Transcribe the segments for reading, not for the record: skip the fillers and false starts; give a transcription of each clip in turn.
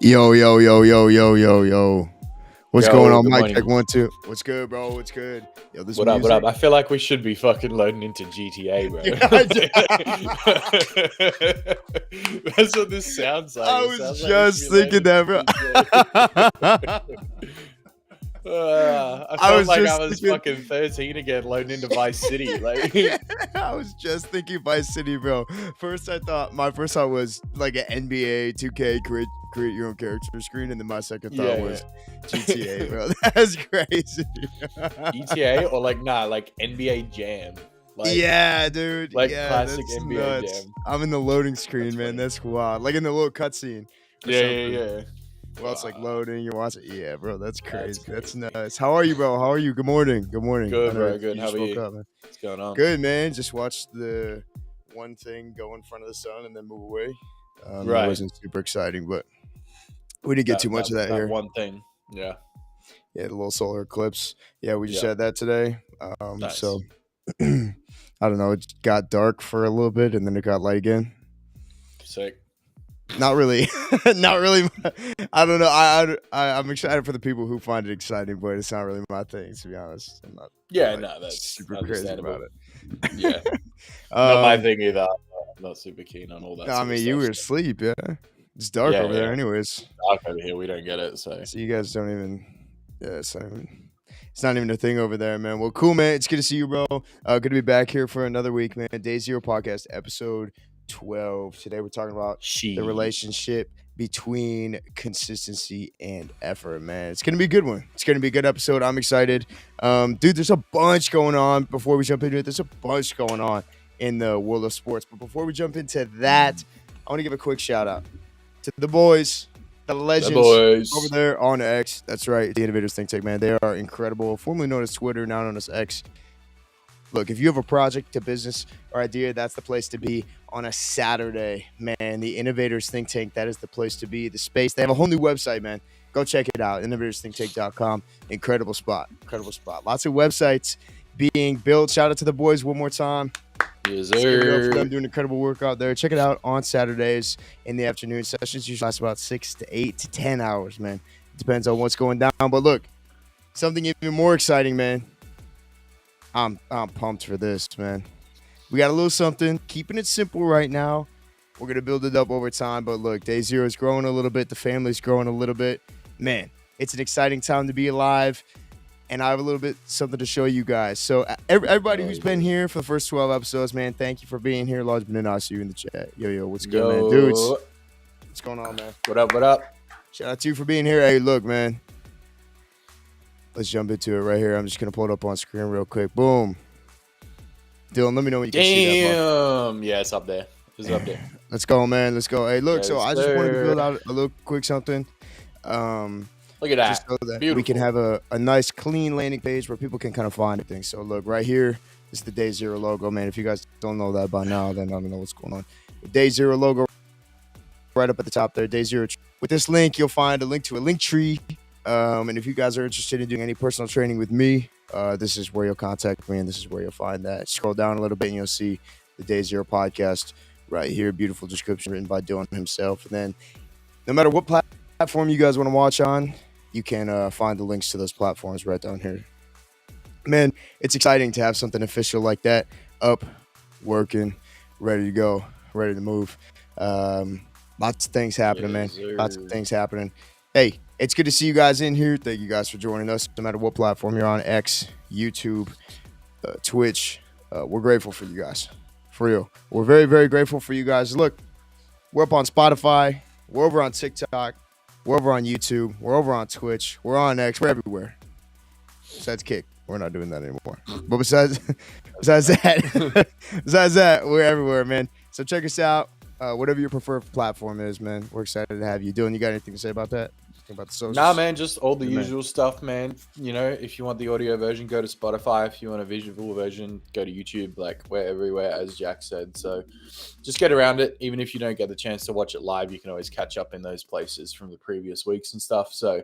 Yo, yo, yo, yo, yo, yo, yo. What's Yo, going on? good Mic morning. check 1 2. What's good, bro? What's good? Yo, this What up? music. What up? I feel like we should be fucking loading into GTA, bro. That's what this sounds like. I It was sounds like just we should be thinking that, bro. loading into GTA. I I felt was like just I was thinking- fucking 13 again, loading into Vice City. Like, I was just thinking Vice City, bro. My first thought was like an NBA 2K create your own character screen, and then my second thought was GTA, bro. That's crazy. GTA or like NBA Jam. Like, yeah, dude. like yeah, classic that's NBA nuts. Jam. I'm in the loading screen, That's man. funny. That's wild. Like in the little cutscene. or something. Yeah. Well, it's like loading. You're watching. Yeah, bro. That's That's crazy. That's crazy. nuts. How are you, bro? How are you? Good morning. Good morning. Good, I know bro, good. How just about woke you? up, man. What's going on? Good, man. Just watched the one thing go in front of the sun and then move away. Right. It wasn't super exciting, but we didn't get too much of that here. One thing. Yeah. Yeah, the little solar eclipse. Yeah, we just Yeah. had that today. Nice. So I don't know. It got dark for a little bit and then it got light again. Sick. Not really. Not really. I don't know. I'm excited for the people who find it exciting, but it's not really my thing, to be honest. I'm not That's super crazy about it. Yeah. Not my thing either. I'm not super keen on all that. I mean, you were asleep, yeah. It's dark over there, anyways. Dark over here. We don't get it, so you guys don't even. Yeah, it's not even a thing over there, man. Well, cool, man. It's good to see you, bro. Good to be back here for another week, man. Day Zero Podcast, episode 12. Today we're talking about the relationship between consistency and effort, man. It's gonna be a good one. It's gonna be a good episode. I'm excited. Dude, there's a bunch going on. Before we jump into it, there's a bunch going on in the world of sports. But before we jump into that, I want to give a quick shout out to the boys, the legends over there on X. That's right, the Innovators Think Tank, man. They are incredible. Formerly known as Twitter, now known as X. Look, if you have a project, a business, or idea, that's the place to be on a Saturday, man. The Innovators Think Tank, that is the place to be. The space. They have a whole new website, man. Go check it out. InnovatorsThinkTank.com. Incredible spot. Incredible spot. Lots of websites being built. Shout out to the boys one more time. Yes, Give it up sir. for them doing incredible work out there. Check it out on Saturdays in the afternoon. Sessions usually last about 6 to 8 to 10 hours, man. It depends on what's going down. But look, something even more exciting, man. I'm pumped for this, man. We got a little something. Keeping it simple right now. We're going to build it up over time. But look, Day Zero is growing a little bit. The family's growing a little bit. Man, it's an exciting time to be alive. And I have a little bit something to show you guys. So everybody who's been here for the first 12 episodes, man, thank you for being here. Large Beninasu you in the chat. Yo, what's good, man? Dudes, what's going on, man? What up? Shout out to you for being here. Hey, look, man. Let's jump into it right here. I'm just going to pull it up on screen real quick. Boom. Dylan, let me know when you can see that. Damn. Yeah, it's up there. Let's go, man. Let's go. Hey, look, Yes, so I just wanted to sir. build out a little quick something. Look at that. Just so that we Beautiful. can have a nice, clean landing page where people can kind of find things. So, look, right here is the Day Zero logo, man. If you guys don't know that by now, then I don't know what's going on. The Day Zero logo right up at the top there, Day Zero. With this link, you'll find a link to a link tree. And if you guys are interested in doing any personal training with me, this is where you'll contact me, and this is where you'll find that. Scroll down a little bit, and you'll see the Day Zero podcast right here. Beautiful description written by Dylan himself. And then no matter what platform you guys want to watch on, you can find the links to those platforms right down here. man, it's exciting to have something official like that up, working, ready to go, ready to move. Lots of things happening, man. Yes, Lots of sir. things happening. Hey, it's good to see you guys in here. Thank you guys for joining us, no matter what platform you're on, X, YouTube, Twitch. We're grateful for you guys. For real. We're very, very grateful for you guys. Look, we're up on Spotify. We're over on TikTok. We're over on YouTube. We're over on Twitch. We're on X. We're everywhere. Besides Kick. We're not doing that anymore. But besides that, we're everywhere, man. So check us out. Whatever your preferred platform is, man. We're excited to have you. Dylan, you got anything to say about that? About the socials? Nah, man, just all the Good man. usual stuff, man. You know, if you want the audio version, go to Spotify. If you want a visual version, go to YouTube. Like, we're everywhere, as Jack said. So just get around it. Even if you don't get the chance to watch it live, you can always catch up in those places from the previous weeks and stuff. So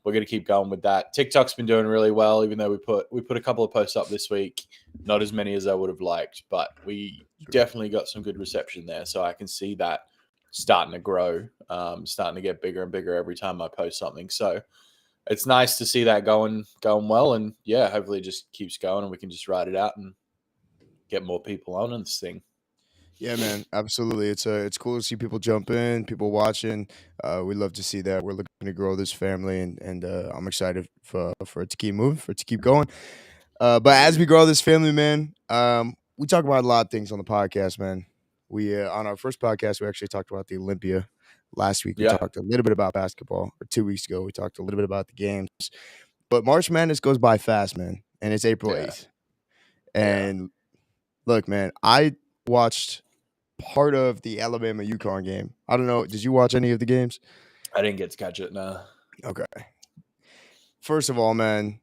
we're going to keep going with that. TikTok's been doing really well, even though we put a couple of posts up this week. Not as many as I would have liked, but we definitely got some good reception there. So I can see that starting to grow, starting to get bigger and bigger every time I post something. So it's nice to see that going well. And yeah, hopefully it just keeps going and we can just ride it out and get more people on this thing. Yeah, man, absolutely. It's cool to see people jump in, people watching. We love to see that. We're looking to grow this family, and I'm excited for it to keep moving, for it to keep going. But as we grow this family, man, we talk about a lot of things on the podcast, man. We on our first podcast, we actually talked about the Olympia. Last week, we Yeah. talked a little bit about basketball. Or 2 weeks ago, we talked a little bit about the games. But March Madness goes by fast, man, and it's April Yeah. 8th. And look, man, I watched part of the Alabama UConn game. I don't know. Did you watch any of the games? I didn't get to catch it. No. Okay. First of all, man,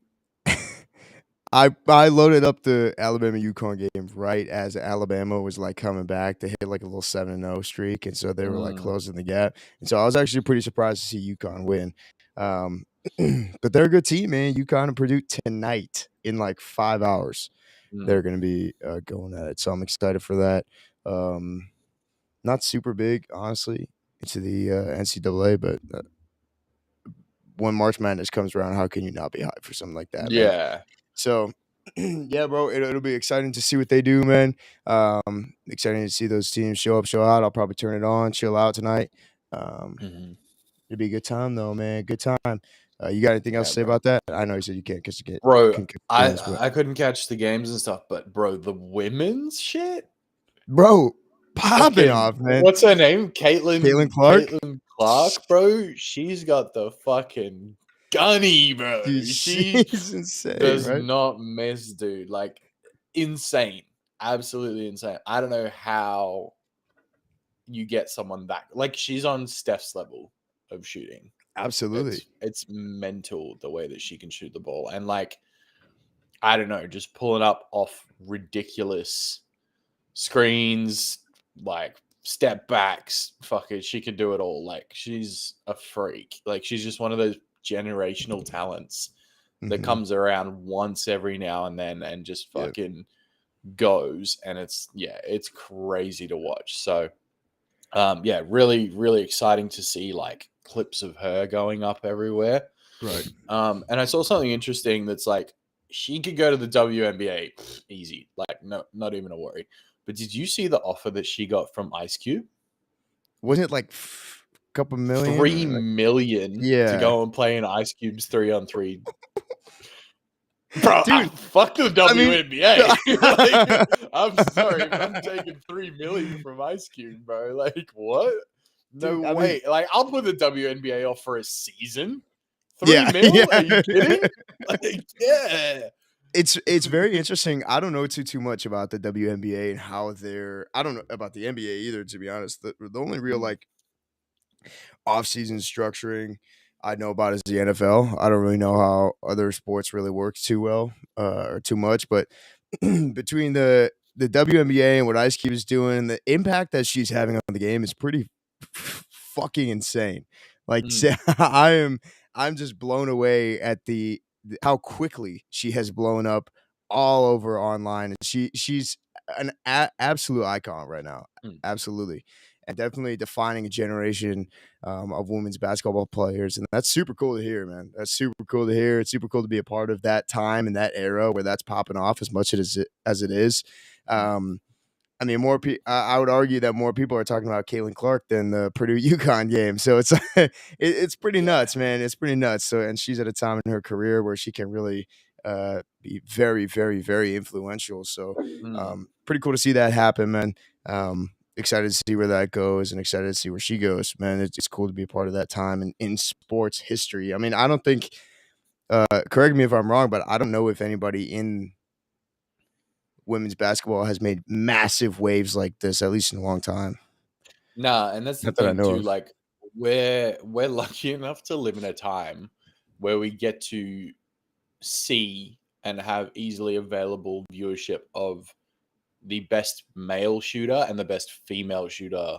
I loaded up the Alabama UConn game right as Alabama was like coming back. They hit like a little 7-0 streak, and so they were like closing the gap. And so I was actually pretty surprised to see UConn win. But they're a good team, man. UConn and Purdue tonight in like 5 hours. They're going to be going at it. So I'm excited for that. Not super big, honestly, into the NCAA, but when March Madness comes around, how can you not be hyped for something like that? Yeah. Man? So, yeah, bro, it'll be exciting to see what they do, man. Exciting to see those teams show up, show out. I'll probably turn it on, chill out tonight. It'll be a good time, though, man. Good time. You got anything else to say about that? I know you said you can't because you can't. Bro, I couldn't catch the games and stuff, but bro, the women's shit? Bro, popping off, man. What's her name? Caitlin Clark? Caitlin Clark, bro. She's got the fucking gunny, bro. Dude, she's insane, does right? not miss, dude. Like, insane. Absolutely insane. I don't know how you get someone that, like, she's on Steph's level of shooting. Absolutely. It's mental the way that she can shoot the ball. And like, I don't know, just pulling up off ridiculous screens, like step backs, fuck it, she can do it all. Like, she's a freak. Like, she's just one of those generational talents that comes around once every now and then and just fucking goes. And it's crazy to watch. So really, really exciting to see like clips of her going up everywhere. Right. And I saw something interesting that's like, she could go to the WNBA easy. Like, no, not even a worry. But did you see the offer that she got from Ice Cube? Wasn't it like a couple million? $3 million to go and play in Ice Cube's 3-on-3. Bro, dude, fuck the WNBA. Like, I'm sorry, but I'm taking $3 million from Ice Cube, bro. Like, what? No way. Like, I'll put the WNBA off for a season. $3 million? Are you kidding? Like, yeah. It's very interesting. I don't know too much about the WNBA and how I don't know about the NBA either, to be honest. The only real like off-season structuring I know about is the NFL. I don't really know how other sports really work too well or too much, but between the WNBA and what Ice Cube is doing, the impact that she's having on the game is pretty fucking insane. Like, I'm just blown away at how quickly she has blown up all over online, and she's an absolute icon right now. Mm. Absolutely. And definitely defining a generation of women's basketball players. And that's super cool to hear, man. That's super cool to hear. It's super cool to be a part of that time and that era where that's popping off as much as it is. I mean, I would argue that more people are talking about Caitlin Clark than the Purdue UConn game. So it's it's pretty nuts, man. It's pretty nuts. So, and she's at a time in her career where she can really be very, very, very influential. So, pretty cool to see that happen, man. Excited to see where that goes, and excited to see where she goes, man. It's cool to be a part of that time in sports history. I mean, I don't think. Correct me if I'm wrong, but I don't know if anybody in women's basketball has made massive waves like this, at least in a long time. Nah, and that's the Not that I thing know too. of. Like we're lucky enough to live in a time where we get to see and have easily available viewership of the best male shooter and the best female shooter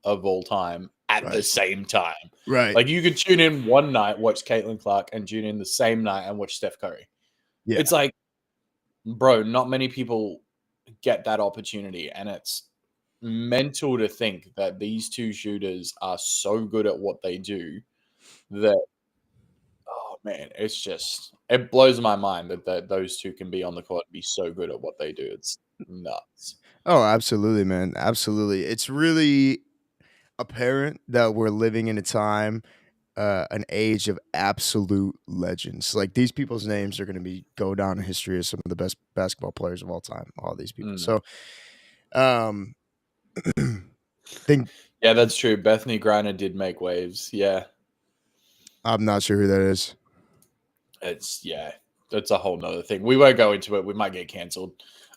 of all time at the Right. same time. Right. Like you could tune in one night, watch Caitlin Clark, and tune in the same night and watch Steph Curry. Yeah. It's like, bro, not many people get that opportunity, and it's mental to think that these two shooters are so good at what they do that, oh man, it blows my mind that those two can be on the court and be so good at what they do. It's nuts. Oh, absolutely, man. Absolutely. It's really apparent that we're living in a time, an age of absolute legends. Like these people's names are going to go down in history as some of the best basketball players of all time. All these people. So, think yeah, that's true. Bethany Griner did make waves. Yeah, I'm not sure who that is. That's a whole nother thing. We won't go into it. We might get canceled.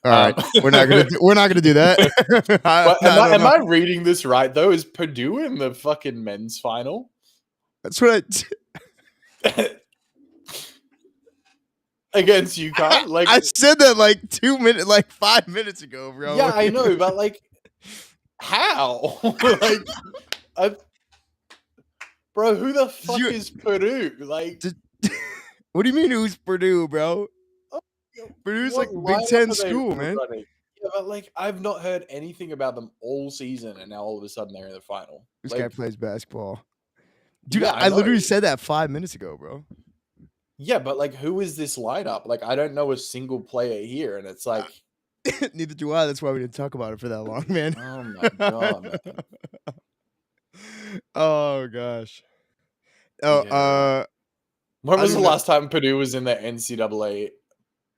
All right, we're not gonna do that. But am I reading this right though? Is Purdue in the fucking men's final? That's what against UConn. Like I said that like 5 minutes ago, bro. Yeah, I know, but like, how? Bro, who the fuck is Purdue? Like, what do you mean? Who's Purdue, bro? Purdue's like a Big Ten school, man. Yeah, but like, I've not heard anything about them all season, and now all of a sudden they're in the final. This like, guy plays basketball, dude. Yeah, I literally said that 5 minutes ago, bro. Yeah, but like, who is this lineup? Like, I don't know a single player here, and it's like, neither do I. That's why we didn't talk about it for that long, man. Oh my god, man. Oh gosh. Oh, yeah. When was the last time Purdue was in the NCAA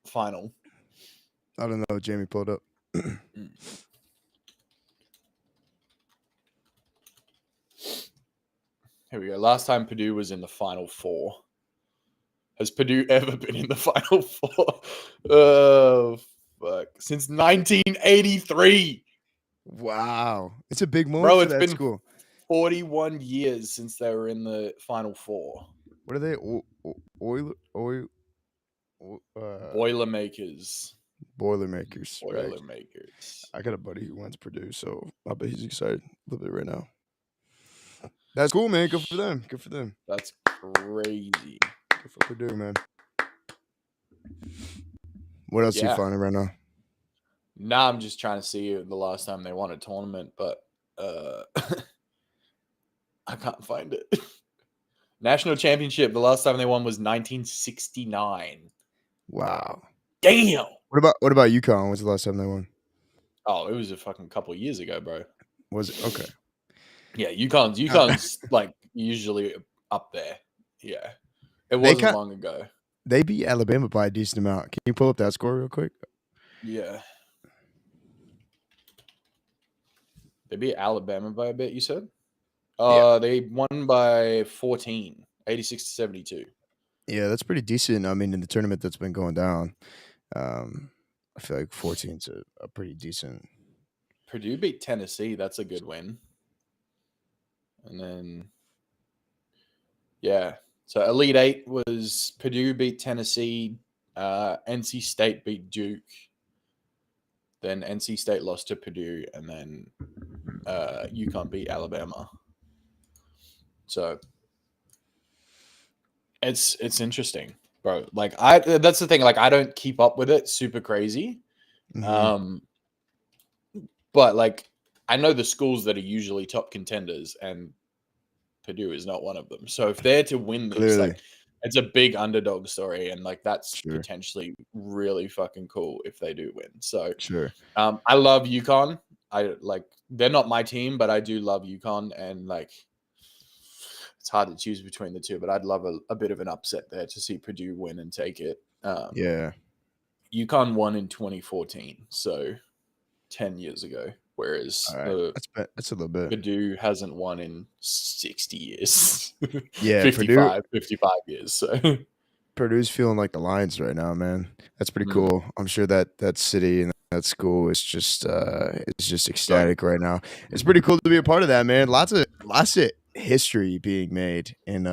final? I don't know. Jamie pulled up. Here we go. Last time Purdue was in the Final Four. Has Purdue ever been in the Final Four? Oh, fuck. Since 1983. Wow. It's a big moment Bro, for it's that been school. 41 years since they were in the Final Four. What are they? Boilermakers. Boilermakers. Boilermakers. Right. I got a buddy who went to Purdue, so I bet he's excited a little bit right now. That's cool, man. Good for them. Good for them. That's crazy. Good for Purdue, man. What else are you finding right now? Nah, I'm just trying to see the last time they won a tournament, but I can't find it. National championship, the last time they won was 1969. Wow. Damn. What about UConn? When's the last time they won? Oh, it was a fucking couple of years ago, bro. Was it? Okay. Yeah, UConn's like usually up there. Yeah. It wasn't long ago. They beat Alabama by a decent amount. Can you pull up that score real quick? Yeah. They beat Alabama by a bit, you said? They won by 14, 86-72. Yeah, that's pretty decent. I mean, in the tournament that's been going down, I feel like 14's a pretty decent. Purdue beat Tennessee. That's a good win. And then, yeah. So Elite Eight was Purdue beat Tennessee, NC State beat Duke, then NC State lost to Purdue, and then UConn beat Alabama. So it's interesting, bro. Like that's the thing. Like I don't keep up with it super crazy. Mm-hmm. But like, I know the schools that are usually top contenders, and Purdue is not one of them. So if they're to win this, Clearly, like, it's a big underdog story, and like that's sure, potentially really fucking cool if they do win. So sure. I love UConn. I like they're not my team, but I do love UConn, and like it's hard to choose between the two. But I'd love a bit of an upset there to see Purdue win and take it. Yeah, UConn won in 2014, so 10 years ago, whereas all right. That's a little bit. Purdue hasn't won in 60 years, Yeah, 55 years. So Purdue's feeling like the Lions right now, man. That's pretty mm, cool. I'm sure that city and that school is just going. ecstatic right now. It's pretty cool to be a part of that, man. Lots of history being made in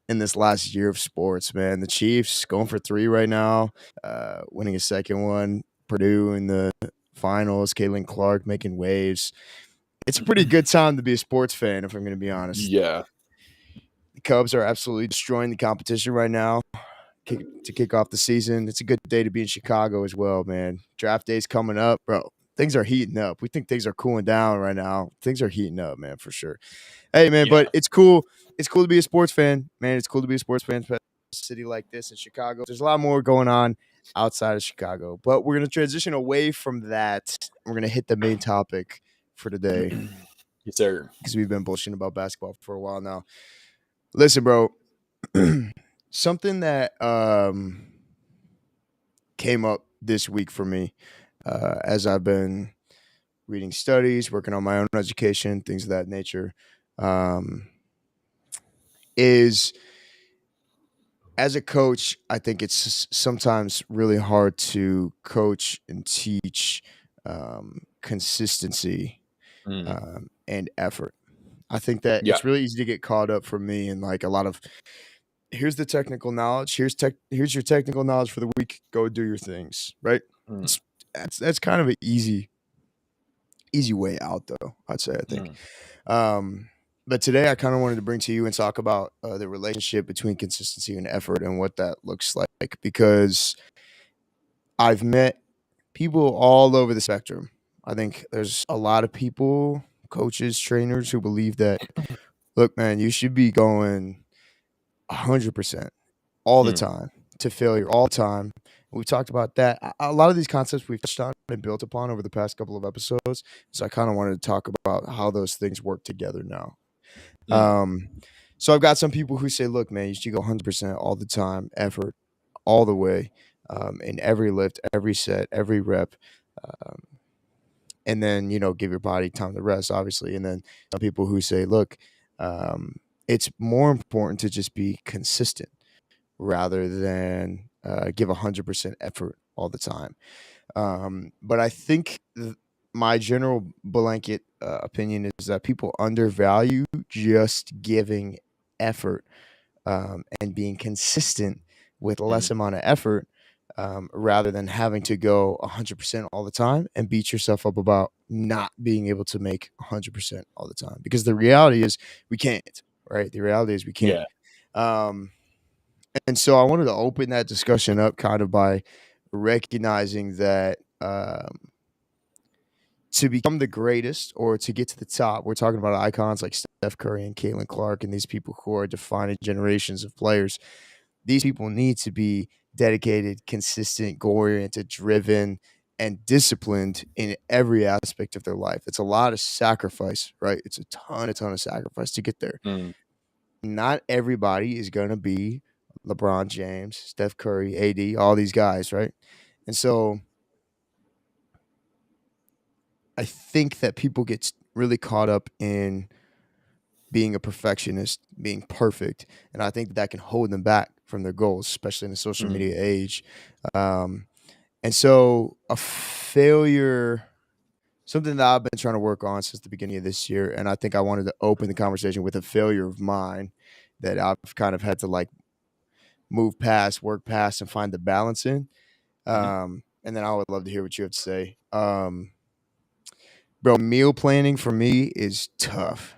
this last year of sports, man. The Chiefs going for 3 right now, winning a second one. Purdue in the finals. Caitlin Clark making waves. It's a pretty good time to be a sports fan, if I'm going to be honest. Yeah. The Cubs are absolutely destroying the competition right now to kick off the season. It's a good day to be in Chicago as well, man. Draft day's coming up, bro. Things are heating up. We think things are cooling down right now. Things are heating up, man, for sure. Hey, man, Yeah. but it's cool. It's cool to be a sports fan, man. It's cool to be a sports fan for a city like this in Chicago. There's a lot more going on outside of Chicago, but we're gonna transition away from that. We're gonna hit the main topic for today Yes, sir. because we've been bullshitting about basketball for a while now. Listen, bro. Something that came up this week for me as I've been reading studies, working on my own education, things of that nature, um, is as a coach, I think it's sometimes really hard to coach and teach consistency Mm. and effort. I think that Yeah. it's really easy to get caught up for me in like a lot of here's the technical knowledge. Here's your technical knowledge for the week. Go do your things, right? Mm. It's that's kind of an easy way out, though. I'd say I think. Mm. But today I kind of wanted to bring to you and talk about the relationship between consistency and effort and what that looks like because I've met people all over the spectrum. I think there's a lot of people, coaches, trainers who believe that look, man, you should be going 100% all the Mm. time to failure all the time. We've talked about that. A lot of these concepts we've touched on and built upon over the past couple of episodes. So I kind of wanted to talk about how those things work together now. Mm. Um, so I've got some people who say, look, man, you should go 100% all the time, effort all the way, in every lift, every set, every rep. Um, and then, give your body time to rest, obviously. And then some people who say, look, it's more important to just be consistent rather than give 100% effort all the time. But I think my general blanket opinion is that people undervalue just giving effort and being consistent with less Mm. amount of effort rather than having to go 100% all the time and beat yourself up about not being able to make 100% all the time. Because the reality is we can't, right? The reality is we can't. Yeah. Um, and so I wanted to open that discussion up kind of by recognizing that to become the greatest or to get to the top, we're talking about icons like Steph Curry and Caitlin Clark and these people who are defining generations of players. These people need to be dedicated, consistent, goal oriented, driven, and disciplined in every aspect of their life. It's a lot of sacrifice, right? It's a ton of sacrifice to get there. Mm. Not everybody is going to be LeBron James, Steph Curry, AD, all these guys, right? And so I think that people get really caught up in being a perfectionist, being perfect, and I think that can hold them back from their goals, especially in the social Mm. media age. Um, and so a failure, something that I've been trying to work on since the beginning of this year, and I think I wanted to open the conversation with a failure of mine that I've kind of had to like move past, work past, and find the balance in. Mhm. And then I would love to hear what you have to say. Bro, meal planning for me is tough.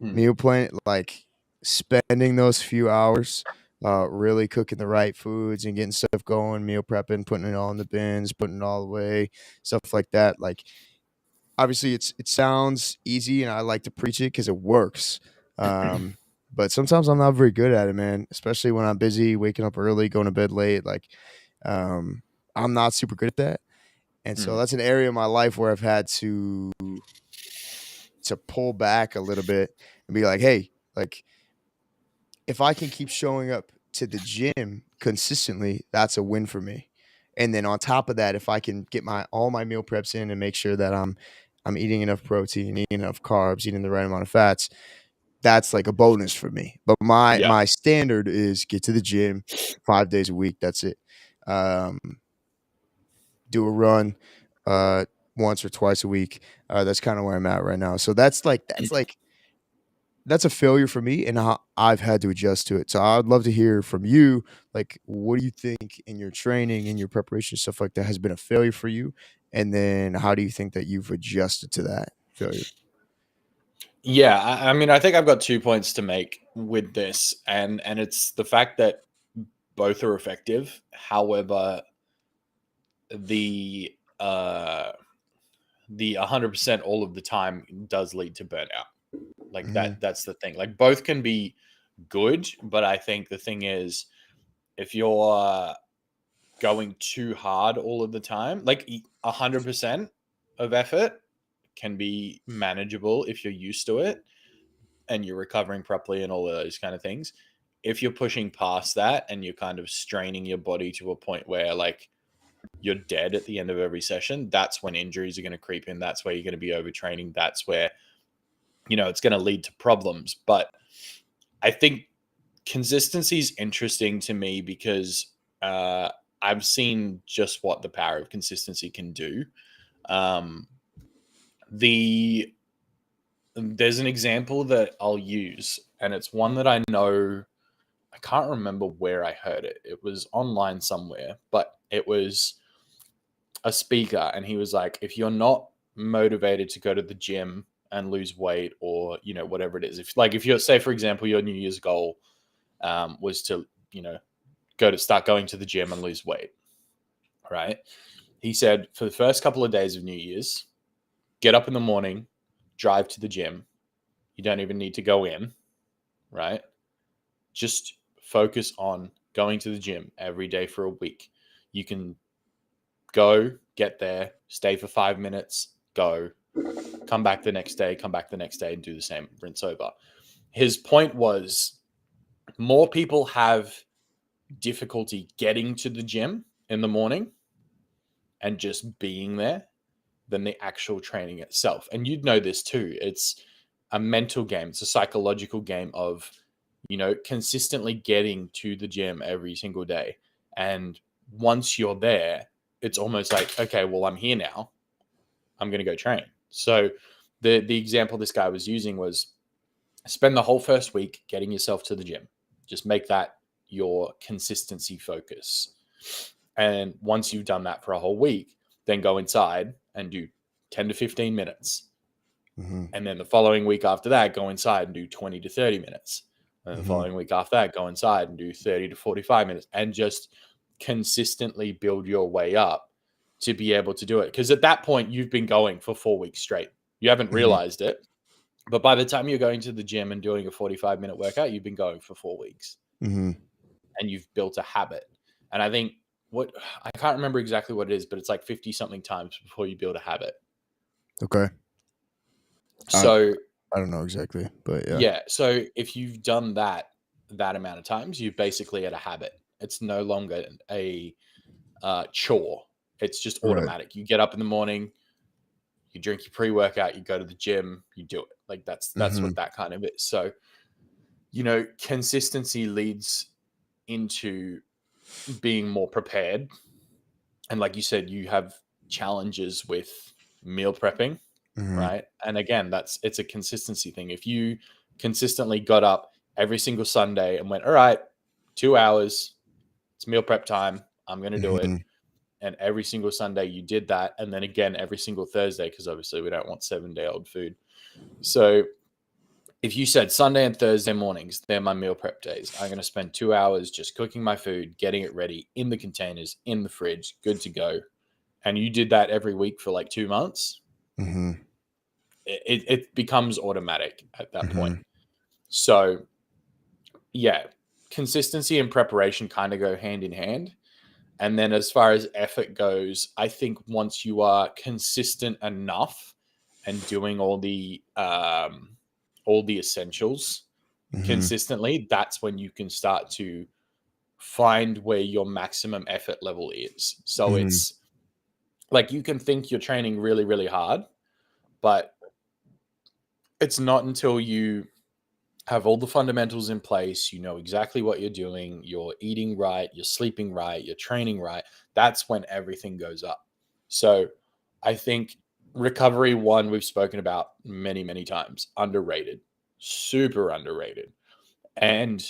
Mm. Meal plan, like spending those few hours, really cooking the right foods and getting stuff going, meal prepping, putting it all in the bins, putting it all away, stuff like that. Like obviously it sounds easy, and I like to preach it because it works. But sometimes I'm not very good at it, man. Especially when I'm busy, waking up early, going to bed late. Like, um, I'm not super good at that, and so Mm. that's an area of my life where I've had to pull back a little bit and be like, hey, like if I can keep showing up to the gym consistently, that's a win for me. And then on top of that, if I can get my all my meal preps in and make sure that I'm eating enough protein, eating enough carbs, eating the right amount of fats, that's like a bonus for me. But my Yeah. my standard is get to the gym 5 days a week. That's it. Um, do a run uh, once or twice a week. That's kind of where I'm at right now. So that's a failure for me and how I've had to adjust to it. So I'd love to hear from you. Like, what do you think in your training, in your preparation, stuff like that has been a failure for you? And then how do you think that you've adjusted to that failure? Yeah, I mean, I think I've got 2 points to make with this, and it's the fact that both are effective. However, the uh the 100% all of the time does lead to burnout. Like Hmm. that's the thing. Like both can be good, but I think the thing is if you're going too hard all of the time, like 100% of effort can be manageable if you're used to it and you're recovering properly and all of those kind of things. If you're pushing past that and you're kind of straining your body to a point where like you're dead at the end of every session, that's when injuries are going to creep in. That's where you're going to be overtraining. That's where, it's going to lead to problems. But I think consistency is interesting to me because uh, I've seen just what the power of consistency can do. Um, the There's an example that I'll use, and it's one that I know. I can't remember where I heard it. It was online somewhere, but it was a speaker, and he was like, if you're not motivated to go to the gym and lose weight, or whatever it is, if you're, say for example, your New Year's goal was to start going to the gym and lose weight, right? He said for the first couple of days of New Year's, get up in the morning, drive to the gym. You don't even need to go in, right? Just focus on going to the gym every day for a week. You can go, get there, stay for 5 minutes, go, come back the next day, come back the next day, and do the same, rinse over. His point was more people have difficulty getting to the gym in the morning and just being there than the actual training itself. And you'd know this too. It's a mental game, it's a psychological game of, consistently getting to the gym every single day. And once you're there, it's almost like, okay, well, I'm here now. I'm going to go train. So the example this guy was using was spend the whole first week getting yourself to the gym. Just make that your consistency focus. And once you've done that for a whole week, then go inside and do 10 to 15 minutes. Hmm. And then the following week after that, go inside and do 20 to 30 minutes. And the Hmm. following week after that, go inside and do 30 to 45 minutes and just consistently build your way up to be able to do it. Because at that point, you've been going for 4 weeks straight. You haven't Hmm. realized it. But by the time you're going to the gym and doing a 45-minute workout, you've been going for 4 weeks Hmm. and you've built a habit. And I think I can't remember exactly what it is, but it's like 50 something times before you build a habit. Okay. I So I don't know exactly, but yeah. yeah, so if you've done that amount of times, you've basically had a habit. It's no longer a chore. It's just Right. automatic. You get up in the morning, you drink your pre-workout, you go to the gym, you do it. Like that's Hmm. what that kind of is. So, consistency leads into being more prepared. And like you said, you have challenges with meal prepping, Hmm. right? And again, it's a consistency thing. If you consistently got up every single Sunday and went, all right, 2 hours, it's meal prep time, I'm going to do it. Hmm. And every single Sunday you did that. And then again, every single Thursday, because obviously we don't want 7 day old food. So if you said Sunday and Thursday mornings, they're my meal prep days, I'm going to spend 2 hours just cooking my food, getting it ready in the containers, in the fridge, good to go. And you did that every week for like 2 months, Hmm. it becomes automatic at that point. Mhm. So yeah, consistency and preparation kind of go hand in hand. And then as far as effort goes, I think once you are consistent enough and doing all the essentials Mhm. consistently, that's when you can start to find where your maximum effort level is. So Mhm. it's like you can think you're training really, really hard, but it's not until you have all the fundamentals in place, you know exactly what you're doing, you're eating right, you're sleeping right, you're training right. That's when everything goes up. So I think recovery one, we've spoken about many, many times, underrated, super underrated. And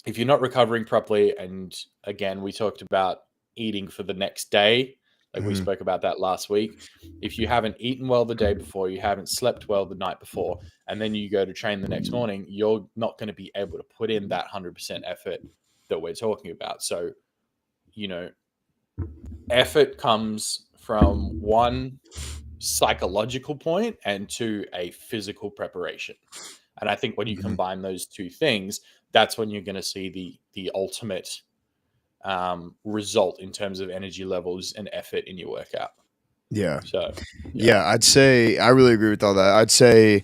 if you're not recovering properly, and again, we talked about eating for the next day, like we Mhm. spoke about that last week. If you haven't eaten well the day before, you haven't slept well the night before, and then you go to train the next morning, you're not going to be able to put in that 100% effort that we're talking about. So, you know, effort comes from one, psychological point, and two, a physical preparation. And I think when you Mhm. combine those two things, that's when you're going to see the ultimate result in terms of energy levels and effort in your workout. Yeah. So, yeah. Yeah, I'd say I really agree with all that. I'd say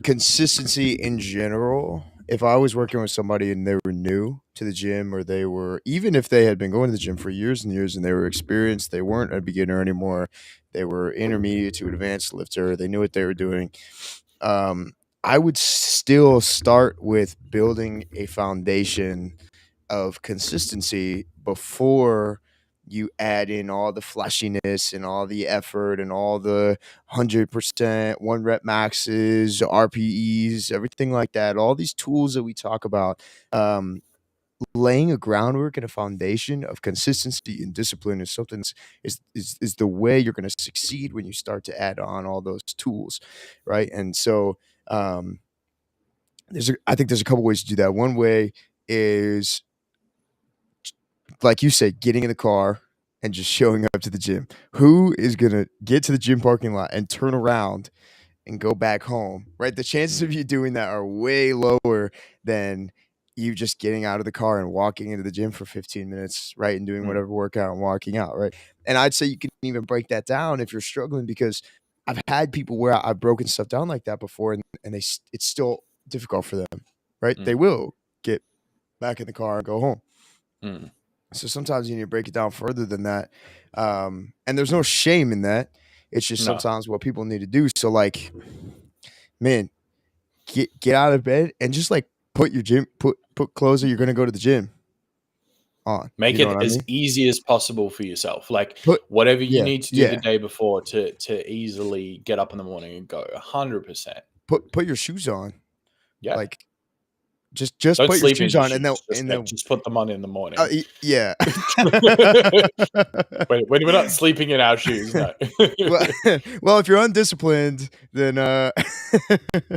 consistency in general. If I was working with somebody and they were new to the gym, or they were, even if they had been going to the gym for years and years and they were experienced, they weren't a beginner anymore, they were intermediate to advanced lifter, they knew what they were doing. Um, I would still start with building a foundation of consistency before you add in all the flashiness and all the effort and all the 100% one rep maxes, RPEs, everything like that. All these tools that we talk about, um, laying a groundwork and a foundation of consistency and discipline is something is the way you're going to succeed when you start to add on all those tools, right? And so um, I think there's a couple ways to do that. One way is, like you said, getting in the car and just showing up to the gym. Who is gonna get to the gym parking lot and turn around and go back home, right? The chances of Mm, you doing that are way lower than you just getting out of the car and walking into the gym for 15 minutes, right? And doing mm, whatever workout and walking out, right? And I'd say you can even break that down if you're struggling, because I've had people where I've broken stuff down like that before, and it's still difficult for them, right? They mm, will get back in the car and go home. mm. So sometimes you need to break it down further than that. And there's no shame in that. It's just No, sometimes what people need to do. So like, man, get out of bed and just like put clothes that you're gonna go to the gym on. make You know it what I as mean? easy as possible for yourself. Like Put whatever you yeah, need to do the yeah. day before to easily get up in the morning and go 100%. Put your shoes on. Yeah. Like just Don't put your sleep in shoes your on, and shoes. Just they'll just put them on in the morning. yeah. When we're not sleeping in our shoes, no. well, well, if you're undisciplined, then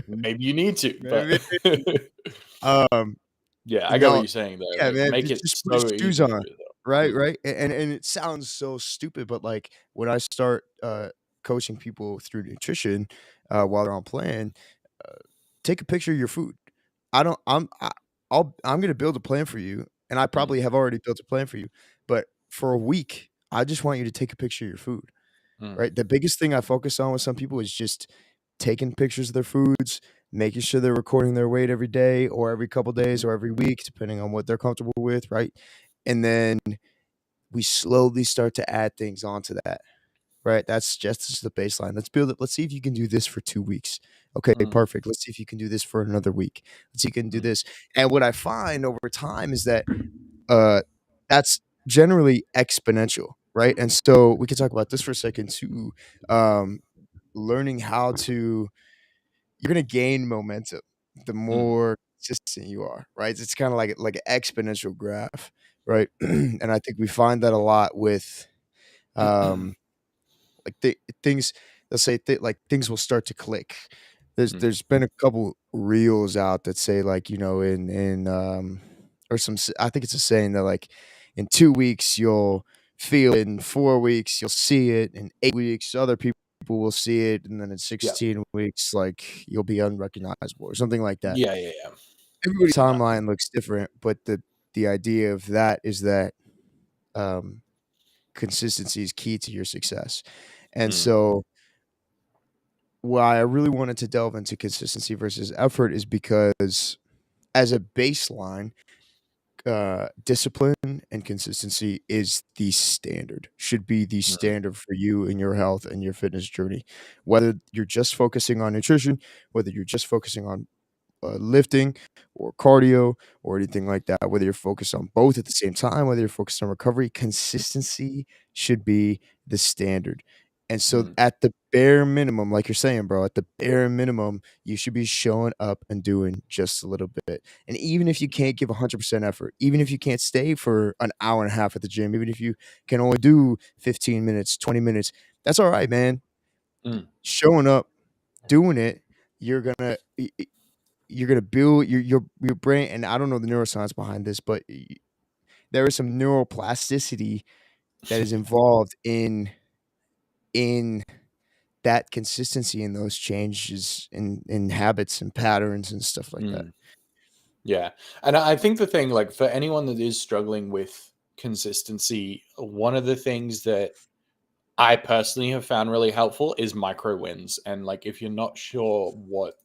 Maybe you need to, but maybe um yeah, I get what no, you're saying though. yeah, Like man, make it just put your so shoes easy on, for yourself. right, Mm, right, and it sounds so stupid, but, like, when I start, coaching people through nutrition, while they're on plan, uh, take a picture of your food. I don't I'm gonna build a plan for you, and I mm, probably have already built a plan for you, but for a week, I just want you to take a picture of your food. mm, Right? The biggest thing I focus on with some people is just taking pictures of their foods, making sure they're recording their weight every day or every couple days mhm, or every week, depending on what they're comfortable with, right? And then we slowly start to add things onto that, right? That's just the baseline. Let's build it. Let's see if you can do this for 2 weeks. Okay, mm, perfect. Let's see if you can do this for another week. Let's see if you can do mm, this. And what I find over time is that uh, that's generally exponential, right? And so we can talk about this for a second too. Um, learning how to you're gonna gain momentum the mm, more consistent you are, right? It's kind of like an exponential graph, right? And I think we find that a lot with um, like things. Let's say like things will start to click. mm, There's been a couple reels out that say like, in or I think it's a saying that like in 2 weeks you'll feel it, in 4 weeks you'll see it, in 8 weeks other people people will see it, and then in Yeah. 16 weeks, like you'll be unrecognizable or something like that. Yeah, yeah, yeah. Everybody's No. timeline looks different, but the idea of that is that um, consistency is key to your success. And Mm, so, why I really wanted to delve into consistency versus effort is because, as a baseline, discipline and consistency is the standard, should be the mm, standard for you in your health and your fitness journey. Whether you're just focusing on nutrition, whether you're just focusing on lifting or cardio or anything like that, whether you're focused on both at the same time, whether you're focused on recovery, consistency should be the standard. And so, mm, at the bare minimum, like you're saying, bro, at the bare minimum, you should be showing up and doing just a little bit. And even if you can't give 100% effort, even if you can't stay for an hour and a half at the gym, even if you can only do 15 minutes, 20 minutes, that's all right, man. mm, Showing up, doing it, you're gonna you're gonna build your brain. And I don't know the neuroscience behind this, but there is some neuroplasticity that is involved in that consistency and those changes in habits and patterns and stuff like that. mm. Yeah. And I think the thing, like for anyone that is struggling with consistency, one of the things that I personally have found really helpful is micro wins. And like if you're not sure what,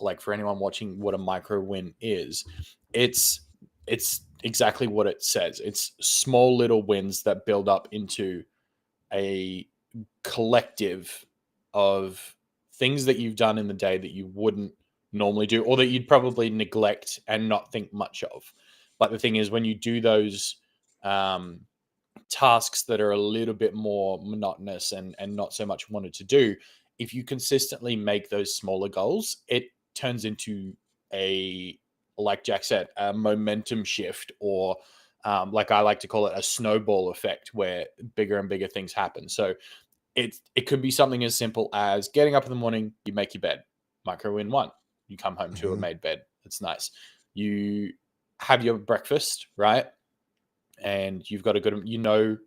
like for anyone watching what a micro win is, it's it's exactly what it says. It's small little wins that build up into a collective of things that you've done in the day that you wouldn't normally do or that you'd probably neglect and not think much of. But the thing is, when you do those um, tasks that are a little bit more monotonous and not so much wanted to do, if you consistently make those smaller goals, it turns into a, like Jack said, a momentum shift, or like I like to call it, a snowball effect, where bigger and bigger things happen. So it could be something as simple as getting up in the morning, you make your bed, micro win one. You come home to a Mhm, made bed. It's nice. You have your breakfast, right? And you've got a good,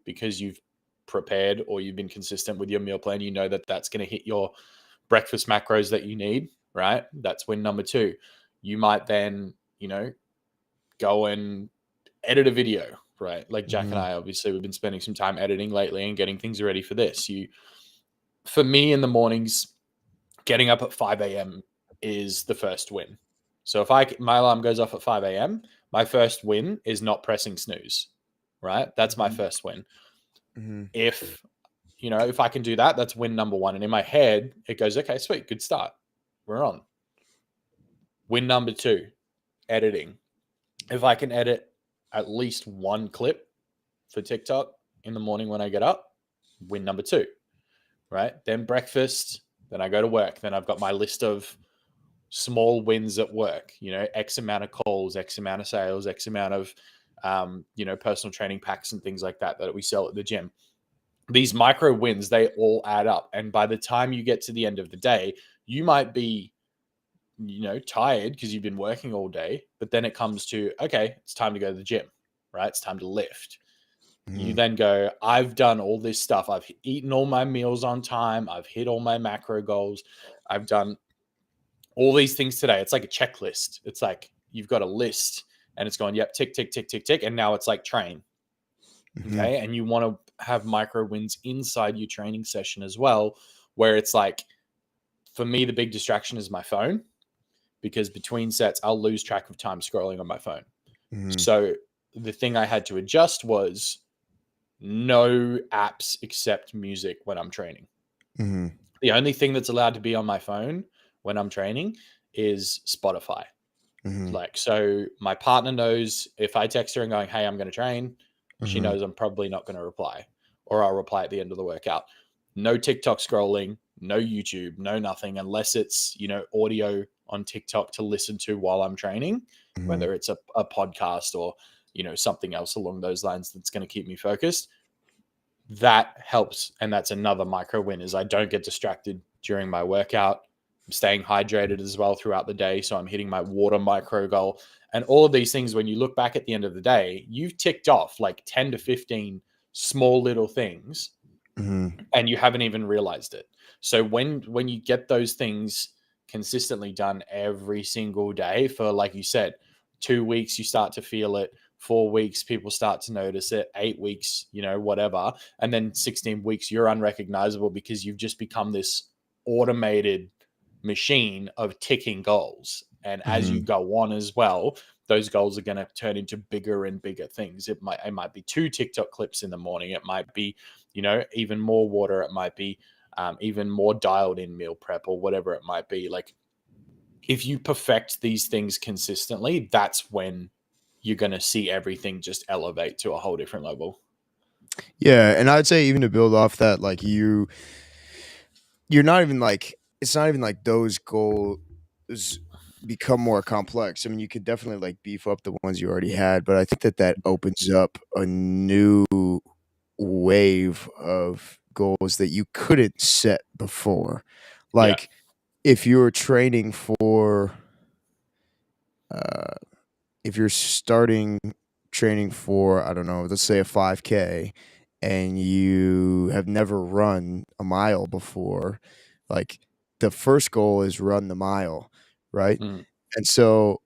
because you've prepared or you've been consistent with your meal plan, that that's going to hit your breakfast macros that you need, right? That's win number two. You might then, go and edit a video, right? Like Jack and mhm, I, obviously, we've been spending some time editing lately and getting things ready for this. For me in the mornings, getting up at 5 a.m. is the first win. So if my alarm goes off at 5 a.m., my first win is not pressing snooze, right? That's my mhm, first win. mhm, If I can do that, that's win number one. And in my head, it goes, okay, sweet, good start. We're on. Win number two, editing. If I can edit at least one clip for TikTok in the morning when I get up, win number two, right? Then breakfast, then I go to work. Then I've got my list of small wins at work, X amount of calls, X amount of sales, X amount of, personal training packs and things like that we sell at the gym. These micro wins, they all add up. And by the time you get to the end of the day, you might be, tired because you've been working all day, but then it comes to, okay, it's time to go to the gym, right? It's time to lift. You mhm, then go, I've done all this stuff. I've eaten all my meals on time. I've hit all my macro goals. I've done all these things today. It's like a checklist. It's like you've got a list and it's going, yep, tick, tick, tick, tick, tick. And now it's like train. mhm, Okay. And you want to have micro wins inside your training session as well, where it's like, for me, the big distraction is my phone, because between sets, I'll lose track of time scrolling on my phone. mhm, So the thing I had to adjust was no apps except music when I'm training. mhm, The only thing that's allowed to be on my phone when I'm training is Spotify. mhm, Like, so my partner knows if I text her and going, hey, I'm going to train, she mhm, knows I'm probably not going to reply, or I'll reply at the end of the workout. No TikTok scrolling, no YouTube, no nothing, unless it's, audio on TikTok to listen to while I'm training, mhm, whether it's a podcast or, something else along those lines that's going to keep me focused. That helps. And that's another micro win, is I don't get distracted during my workout. I'm staying hydrated as well throughout the day. So I'm hitting my water micro goal. And all of these things, when you look back at the end of the day, you've ticked off like 10 to 15 small little things and you haven't even realized it. So when you get those things consistently done every single day for, like you said, 2 weeks, you start to feel it. 4 weeks, people start to notice it. 8 weeks, whatever. And then 16 weeks, you're unrecognizable because you've just become this automated machine of ticking goals. And as you go on as well, those goals are going to turn into bigger and bigger things. It might be 2 TikTok clips in the morning. It might be, even more water. It might be even more dialed in meal prep or whatever it might be. Like, if you perfect these things consistently, that's when you're going to see everything just elevate to a whole different level. Yeah, and I'd say even to build off that, like you're not even like, it's not even like those goals become more complex. I mean, you could definitely like beef up the ones you already had, but I think that opens up a new wave of goals that you couldn't set before. Like if you're training for if you're starting training for, I don't know, let's say a 5K, and you have never run a mile before, like the first goal is run the mile, right? Mm. And so,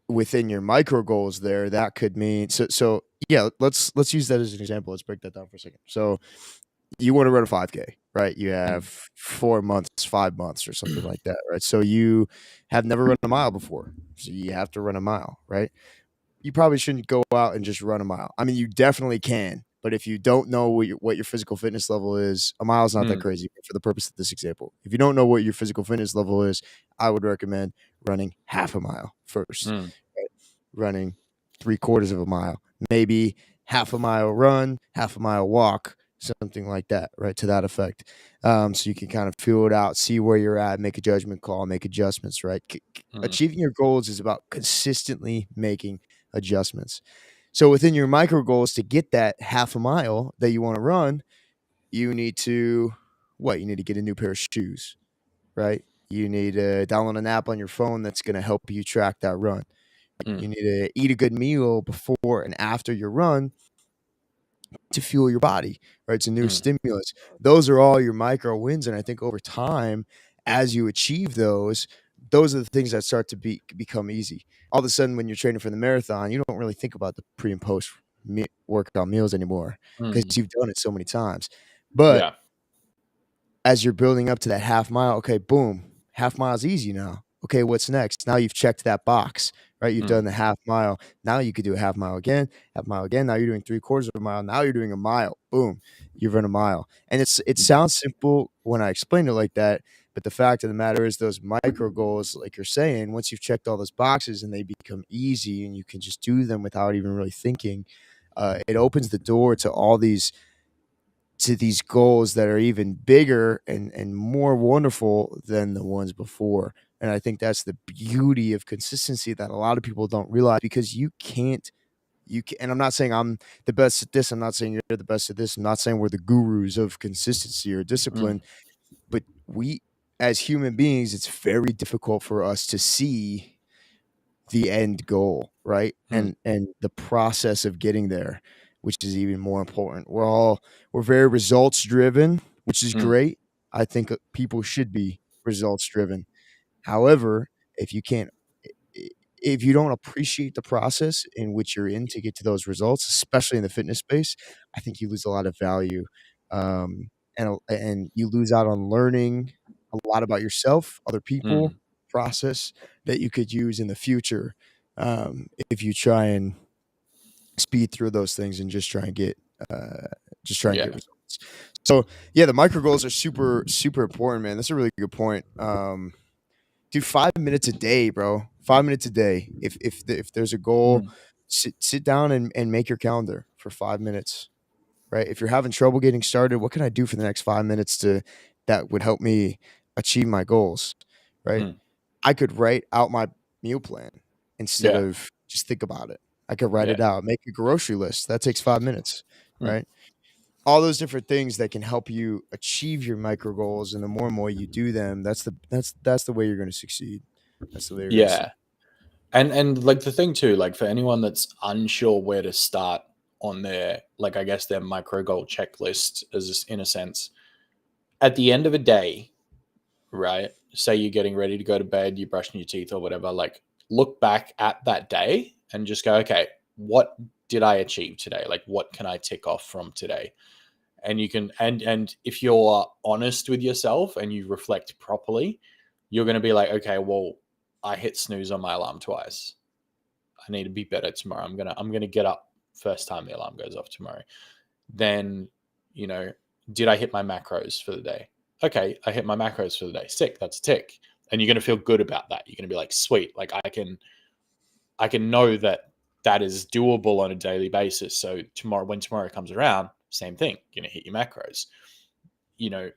within your micro goals there, that could mean so yeah, let's use that as an example. Let's break that down for a second. So you want to run a 5K, right? You have 4 months, 5 months or something like that, right? So you have never run a mile before. So you have to run a mile, right? You probably shouldn't go out and just run a mile. I mean, you definitely can, but if you don't know what your physical fitness level is, a mile is not that crazy. But for the purpose of this example, if you don't know what your physical fitness level is, I would recommend running half a mile first, right? Running 3/4 of a mile, maybe half a mile run, half a mile walk, something like that, right? To that effect. So you can kind of feel it out, see where you're at, make a judgment call, make adjustments, right? Achieving your goals is about consistently making adjustments. So within your micro goals, to get that half a mile that you want to run, you need to You need to get a new pair of shoes, right? You need to download an app on your phone that's going to help you track that run. You need to eat a good meal before and after your run to fuel your body, right? It's a new stimulus. Those are all your micro wins. And I think over time, as you achieve those are the things that start to become easy. All of a sudden, when you're training for the marathon, you don't really think about the pre and post workout meals anymore because you've done it so many times. But as you're building up to that half mile, okay, boom, half mile's easy now. Okay, what's next? Now you've checked that box, right? You've done the half mile. Now you could do a half mile again, half mile again. Now you're doing 3/4 of a mile. Now you're doing a mile. Boom, you've run a mile. And it sounds simple when I explain it like that, but the fact of the matter is those micro goals, like you're saying, once you've checked all those boxes and they become easy and you can just do them without even really thinking, it opens the door to these goals that are even bigger and more wonderful than the ones before. And I think that's the beauty of consistency that a lot of people don't realize, because you can, and I'm not saying I'm the best at this. I'm not saying you're the best at this. I'm not saying we're the gurus of consistency or discipline, but we, as human beings, it's very difficult for us to see the end goal, right? And the process of getting there, which is even more important. We're very results driven, which is great. I think people should be results driven. However, if you don't appreciate the process in which you're in to get to those results, especially in the fitness space, I think you lose a lot of value, and you lose out on learning a lot about yourself, other people, process that you could use in the future, if you try and speed through those things and just try and get results. So yeah, the micro goals are super super important, man. That's a really good point. Do 5 minutes a day, bro. 5 minutes a day. If there's a goal, sit down and make your calendar for 5 minutes. Right. If you're having trouble getting started, what can I do for the next 5 minutes that would help me achieve my goals? Right. I could write out my meal plan instead of just think about it. I could write it out, make a grocery list. That takes 5 minutes. Right. All those different things that can help you achieve your micro goals, and the more and more you do them, that's the way you're going to succeed. That's the way. And like the thing too, like for anyone that's unsure where to start on their, like, I guess their micro goal checklist, as in a sense, at the end of a day, right? Say you're getting ready to go to bed, you're brushing your teeth or whatever, like look back at that day and just go, okay, what did I achieve today? Like, what can I tick off from today? And you can, and if you're honest with yourself and you reflect properly, you're going to be like, okay, well, I hit snooze on my alarm twice. I need to be better tomorrow. I'm gonna get up first time the alarm goes off tomorrow. Then, you know, did I hit my macros for the day? Okay, I hit my macros for the day. Sick, that's a tick. And you're gonna feel good about that. You're gonna be like, sweet, like I can know that that is doable on a daily basis. So tomorrow, when tomorrow comes around, same thing. You're gonna hit your macros. You know,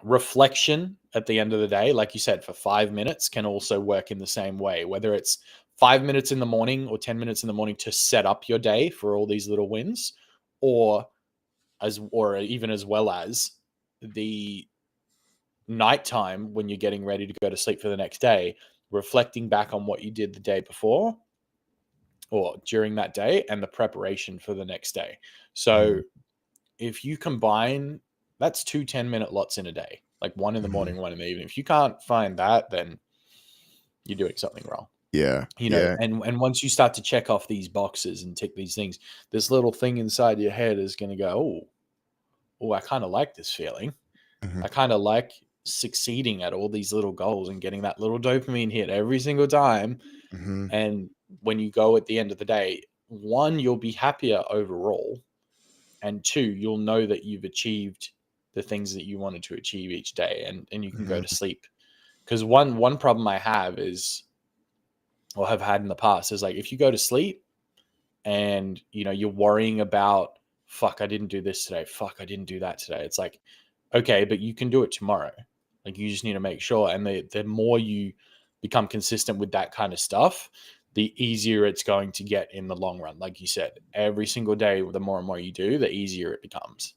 reflection at the end of the day, like you said, for 5 minutes can also work in the same way, whether it's 5 minutes in the morning or 10 minutes in the morning to set up your day for all these little wins, or even as well as the nighttime when you're getting ready to go to sleep for the next day, reflecting back on what you did the day before or during that day and the preparation for the next day. So if you combine, that's 2 10-minute lots in a day, like one in the morning, one in the evening. If you can't find that, then you're doing something wrong. Yeah. You know, and once you start to check off these boxes and tick these things, this little thing inside your head is going to go, oh, I kind of like this feeling. I kind of like succeeding at all these little goals and getting that little dopamine hit every single time. And when you go at the end of the day, one, you'll be happier overall. And two, you'll know that you've achieved the things that you wanted to achieve each day, and you can go to sleep. Because one problem I have is, or have had in the past, is like if you go to sleep and you know you're worrying about, fuck, I didn't do this today, fuck, I didn't do that today. It's like, okay, but you can do it tomorrow. Like, you just need to make sure. And the more you become consistent with that kind of stuff, the easier it's going to get in the long run. Like you said, every single day, the more and more you do, the easier it becomes.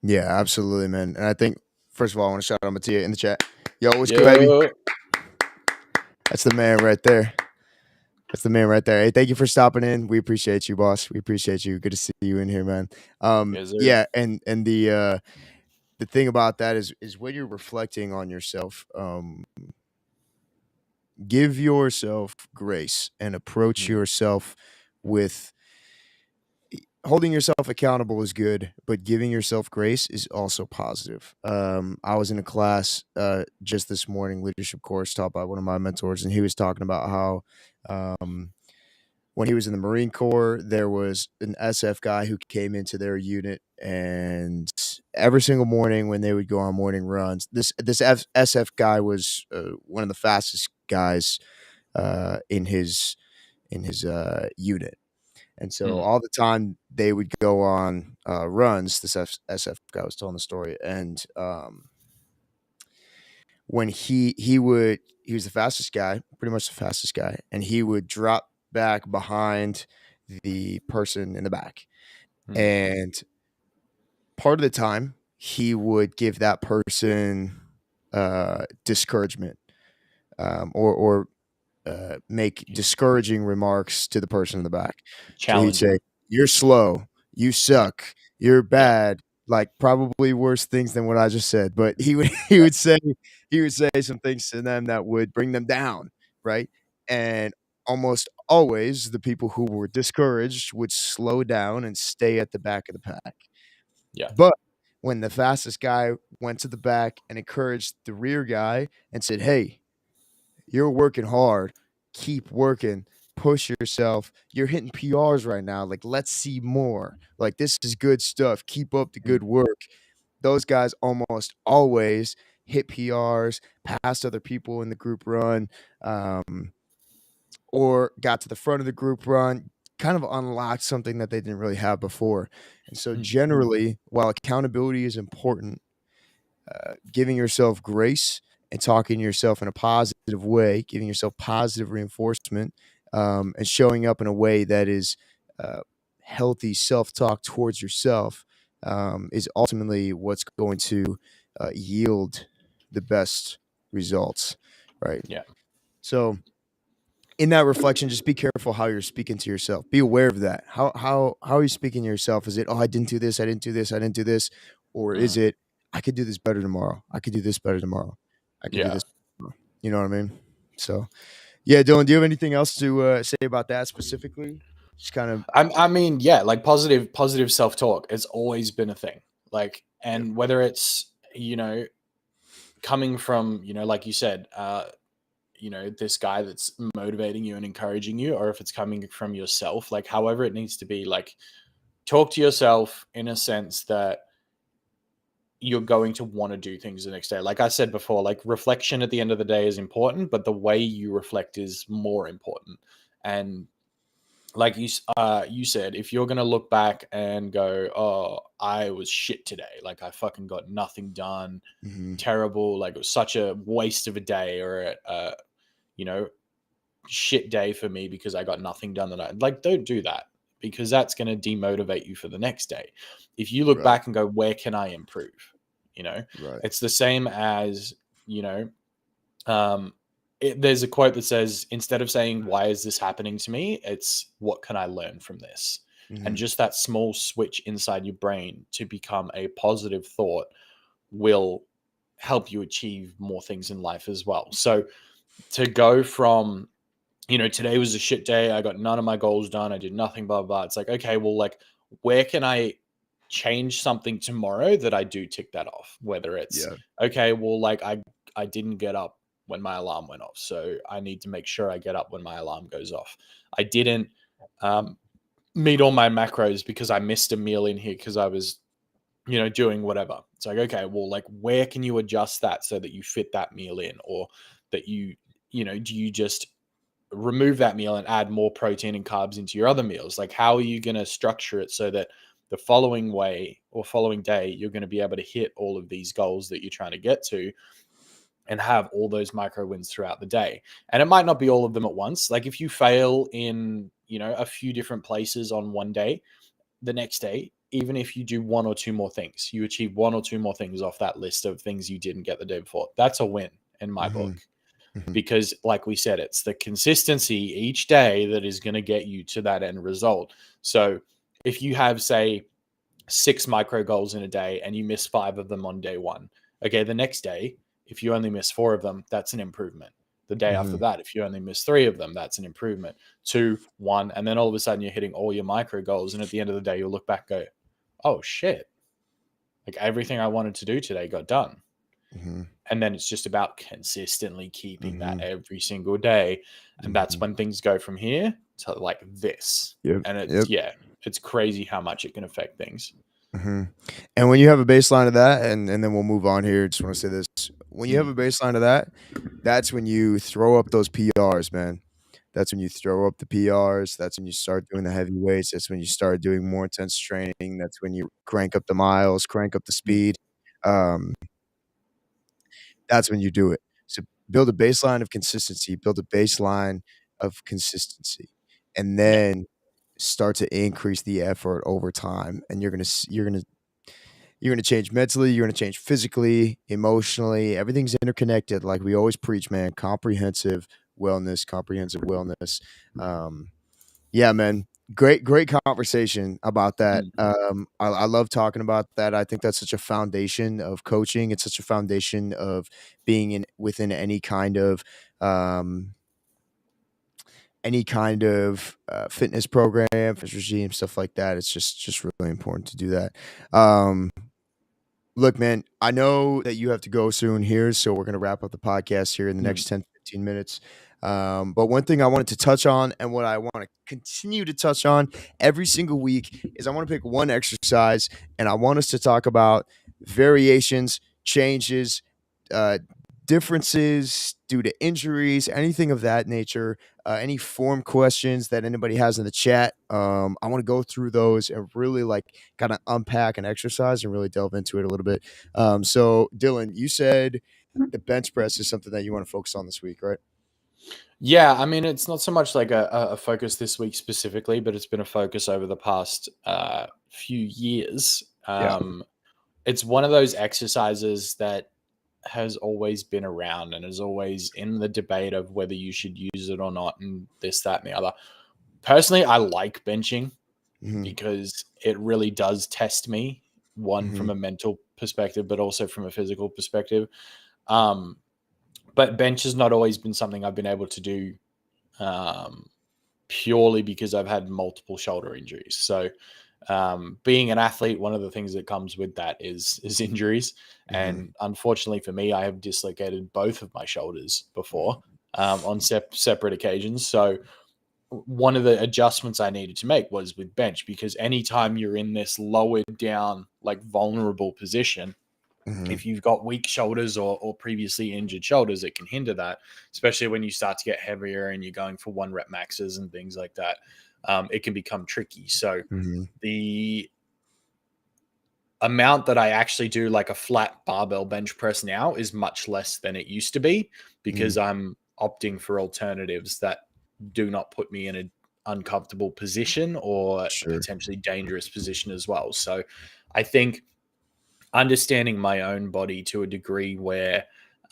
Yeah, absolutely, man. And I think, first of all, I want to shout out Mattia in the chat. Yo, what's good, baby? That's the man right there. That's the man right there. Hey, thank you for stopping in. We appreciate you, boss. We appreciate you. Good to see you in here, man. Yeah, and the thing about that is when you're reflecting on yourself, give yourself grace and approach yourself with holding yourself accountable is good, but giving yourself grace is also positive. I was in a class just this morning, leadership course taught by one of my mentors, and he was talking about how when he was in the Marine Corps, there was an SF guy who came into their unit, and every single morning when they would go on morning runs, this SF guy was one of the fastest guys in his unit. And so all the time they would go on runs. This SF guy was telling the story, and when he was the fastest guy, pretty much the fastest guy, and he would drop back behind the person in the back, and part of the time he would give that person discouragement, or make discouraging remarks to the person in the back. So he'd say, "You're slow. You suck. You're bad." Like, probably worse things than what I just said. But he would say some things to them that would bring them down, right? And almost always the people who were discouraged would slow down and stay at the back of the pack. Yeah. But when the fastest guy went to the back and encouraged the rear guy and said, "Hey, you're working hard. Keep working. Push yourself. You're hitting PRs right now. Like, let's see more. Like, this is good stuff. Keep up the good work." Those guys almost always hit PRs, passed other people in the group run, or got to the front of the group run, kind of unlocked something that they didn't really have before. And so generally, while accountability is important, giving yourself grace and talking to yourself in a positive way, giving yourself positive reinforcement, and showing up in a way that is healthy self-talk towards yourself, is ultimately what's going to yield the best results, right? Yeah. So in that reflection, just be careful how you're speaking to yourself. Be aware of that. How are you speaking to yourself? Is it, oh, I didn't do this, I didn't do this, I didn't do this, or is Mm, it, I could do this better tomorrow. I could do this better tomorrow. I could do yeah. this. Tomorrow. You know what I mean? So yeah, Dylan, do you have anything else to say about that specifically? Just kind of. I mean, yeah, like positive self talk. It's always been a thing. Like, Yep. and whether it's coming from like you said, this guy that's motivating you and encouraging you, or if it's coming from yourself, like however it needs to be, like talk to yourself in a sense that you're going to want to do things the next day. Like I said before, like reflection at the end of the day is important, but the way you reflect is more important. And like you said, if you're gonna look back and go, "Oh, I was shit today. Like I fucking got nothing done. Mm-hmm. Terrible. Like it was such a waste of a day, or a you know shit day for me because I got nothing done that I like." Don't do that, because that's gonna demotivate you for the next day. If you look Right. back and go, "Where can I improve?" Right. It's the same as you know um, there's a quote that says, instead of saying, "Why is this happening to me?" it's, "What can I learn from this?" And Mm-hmm. just that small switch inside your brain to become a positive thought will help you achieve more things in life as well. So to go from, today was a shit day, I got none of my goals done, I did nothing, blah, blah. It's like, okay, well, like, where can I change something tomorrow that I do tick that off? Whether it's, Yeah. okay, well, like, I didn't get up when my alarm went off, so I need to make sure I get up when my alarm goes off. I didn't um, meet all my macros because I missed a meal in here because I was, doing whatever. It's like, okay, well, like, where can you adjust that so that you fit that meal in, or that do you just remove that meal and add more protein and carbs into your other meals? Like, how are you going to structure it so that the following way or following day, you're going to be able to hit all of these goals that you're trying to get to and have all those micro wins throughout the day? And it might not be all of them at once. Like if you fail in, a few different places on one day, the next day, even if you do one or two more things, you achieve one or two more things off that list of things you didn't get the day before. That's a win in my Mm-hmm. book, Mm-hmm. because like we said, it's the consistency each day that is going to get you to that end result. So if you have, say, 6 micro goals in a day and you miss 5 of them on day one, okay, the next day, if you only miss 4 of them, that's an improvement. The day after Mm-hmm. that, if you only miss 3 of them, that's an improvement. 2, 1, and then all of a sudden you're hitting all your micro goals, and at the end of the day you'll look back and go, oh shit, like everything I wanted to do today got done. Mm-hmm. And then it's just about consistently keeping that Mm-hmm. every single day. And that's Mm-hmm. when things go from here to like this. Yep. And it's, Yep. yeah, it's crazy how much it can affect things. Mm-hmm. And when you have a baseline of that, and then we'll move on here. Just want to say this: when you have a baseline of that, that's when you throw up those PRs, man. That's when you throw up the PRs. That's when you start doing the heavy weights. That's when you start doing more intense training. That's when you crank up the miles, crank up the speed. Um, that's when you do it. So build a baseline of consistency. Build a baseline of consistency, and Yeah. then start to increase the effort over time. And you're gonna change mentally. You're gonna change physically, emotionally. Everything's interconnected. Like we always preach, man. Comprehensive wellness. Comprehensive wellness. Um, yeah, man. Great conversation about that. Mm. I love talking about that. I think that's such a foundation of coaching. It's such a foundation of being in within um, any kind of fitness program, fitness regime, stuff like that. It's just really important to do that. Look, man, I know that you have to go soon here, so we're gonna wrap up the podcast here in the Mm. next 10, 15 minutes. But one thing I wanted to touch on, and what I want to continue to touch on every single week, is I want to pick one exercise, and I want us to talk about variations, changes, uh, differences due to injuries, anything of that nature. Any form questions that anybody has in the chat. I want to go through those and really like kind of unpack an exercise and really delve into it a little bit. So Dylan, you said the bench press is something that you want to focus on this week, right? Yeah, I mean, it's not so much like a focus this week specifically, but it's been a focus over the past few years. Yeah. It's one of those exercises that has always been around and is always in the debate of whether you should use it or not, and this, that, and the other. Personally, I like benching Mm-hmm. because it really does test me, one Mm-hmm. from a mental perspective, but also from a physical perspective. Um, but bench has not always been something I've been able to do, um, purely because I've had multiple shoulder injuries. So, being an athlete, one of the things that comes with that is injuries, Mm-hmm. and unfortunately for me, I have dislocated both of my shoulders before, on separate occasions. So one of the adjustments I needed to make was with bench, because anytime you're in this lowered down, like vulnerable position, Mm-hmm. if you've got weak shoulders or previously injured shoulders, it can hinder that, especially when you start to get heavier and you're going for 1 rep maxes and things like that. It can become tricky. So Mm-hmm. the amount that I actually do like a flat barbell bench press now is much less than it used to be, Mm-hmm. because I'm opting for alternatives that do not put me in an uncomfortable position or a Sure. potentially dangerous position as well. So I think understanding my own body to a degree where,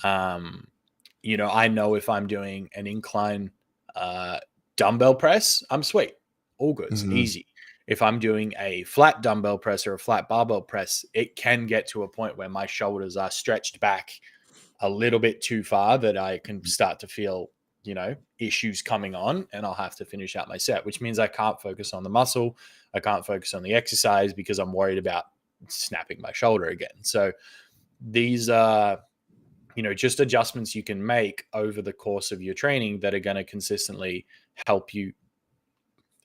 um, I know if I'm doing an incline uh, dumbbell press, I'm sweet, all goods, Mm-hmm. easy. If I'm doing a flat dumbbell press or a flat barbell press, it can get to a point where my shoulders are stretched back a little bit too far that I can start to feel, issues coming on, and I'll have to finish out my set, which means I can't focus on the muscle. I can't focus on the exercise because I'm worried about snapping my shoulder again. So these are, just adjustments you can make over the course of your training that are going to consistently help you.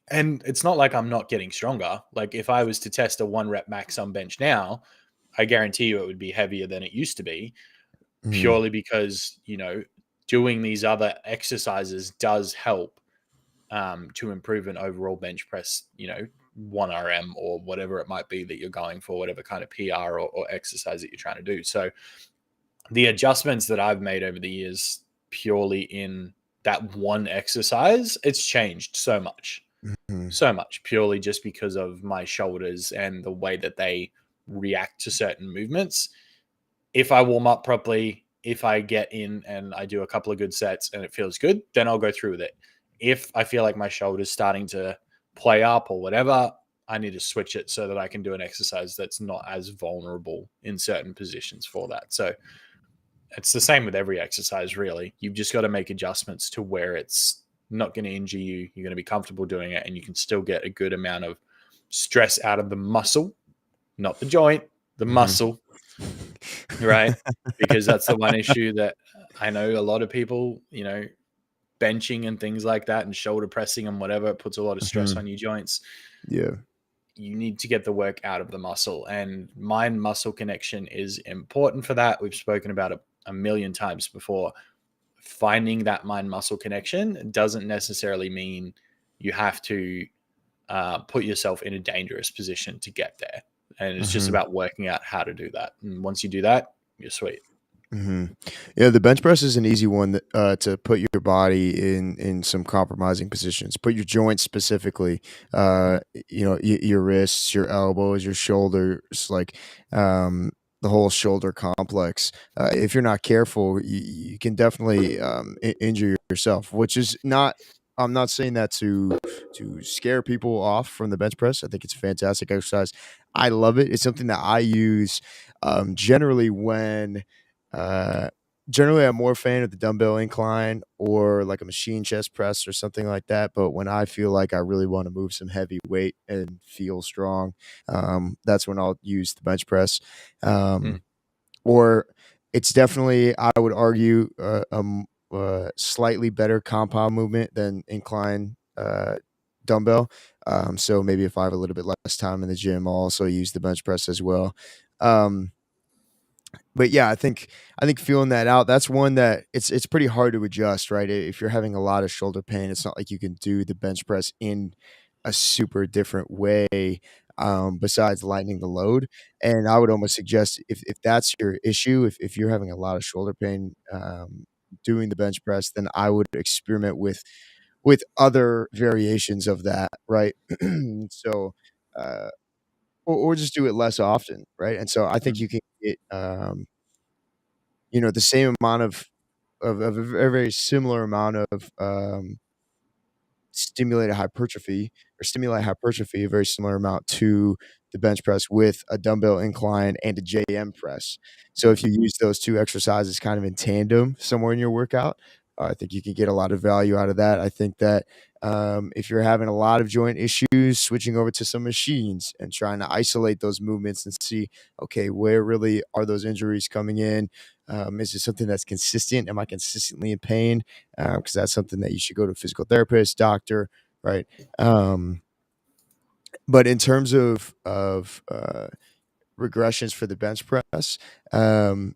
And it's not like I'm not getting stronger. Like if I was to test a 1 rep max on bench now, I guarantee you it would be heavier than it used to be, Mm-hmm. purely because, doing these other exercises does help, to improve an overall bench press, 1 RM or whatever it might be that you're going for, whatever kind of PR or exercise that you're trying to do. So the adjustments that I've made over the years, purely in that one exercise, it's changed Mm-hmm. so much, purely just because of my shoulders and the way that they react to certain movements. If I warm up properly, if I get in and I do a couple of good sets and it feels good, then I'll go through with it. If I feel like my shoulder's starting to play up or whatever, I need to switch it so that I can do an exercise that's not as vulnerable in certain positions for that. So it's the same with every exercise, really. You've just got to make adjustments to where it's not going to injure you. You're going to be comfortable doing it, and you can still get a good amount of stress out of the muscle, not the joint, the Mm-hmm. muscle, right? Because that's the one issue that I know a lot of people, benching and things like that and shoulder pressing and whatever, it puts a lot of stress Mm-hmm. on your joints. Yeah. You need to get the work out of the muscle, and mind muscle connection is important for that. We've spoken about it a million times before. Finding that mind muscle connection doesn't necessarily mean you have to put yourself in a dangerous position to get there. And it's just Mm-hmm. about working out how to do that. And once you do that, you're sweet. Mm-hmm. Yeah, the bench press is an easy one to put your body in some compromising positions. Put your joints specifically, uh, your wrists, your elbows, your shoulders, like the whole shoulder complex. If you're not careful, you can definitely injure yourself. Which is not. I'm not saying that to scare people off from the bench press. I think it's a fantastic exercise. I love it. It's something that I use generally when uh, generally, I'm more a fan of the dumbbell incline or like a machine chest press or something like that. But when I feel like I really want to move some heavy weight and feel strong, that's when I'll use the bench press. Mm. Or it's definitely, I would argue, slightly better compound movement than incline dumbbell. So maybe if I have a little bit less time in the gym, I'll also use the bench press as well. Um, but yeah, I think feeling that out, that's one that it's pretty hard to adjust, right? If you're having a lot of shoulder pain, it's not like you can do the bench press in a super different way, besides lightening the load. And I would almost suggest if that's your issue, if you're having a lot of shoulder pain, doing the bench press, then I would experiment with other variations of that, right? So, uh, or just do it less often, right? And so I think Mm. you can get the same amount of a very similar amount of stimulated hypertrophy or stimuli hypertrophy, a very similar amount to the bench press with a dumbbell incline and a JM press. So if you use those two exercises kind of in tandem somewhere in your workout, I think you can get a lot of value out of that. I think that if you're having a lot of joint issues, switching over to some machines and trying to isolate those movements and see, okay, where really are those injuries coming in? Is it something that's consistent? Am I consistently in pain? Because that's something that you should go to a physical therapist, doctor, right? But in terms of regressions for the bench press, I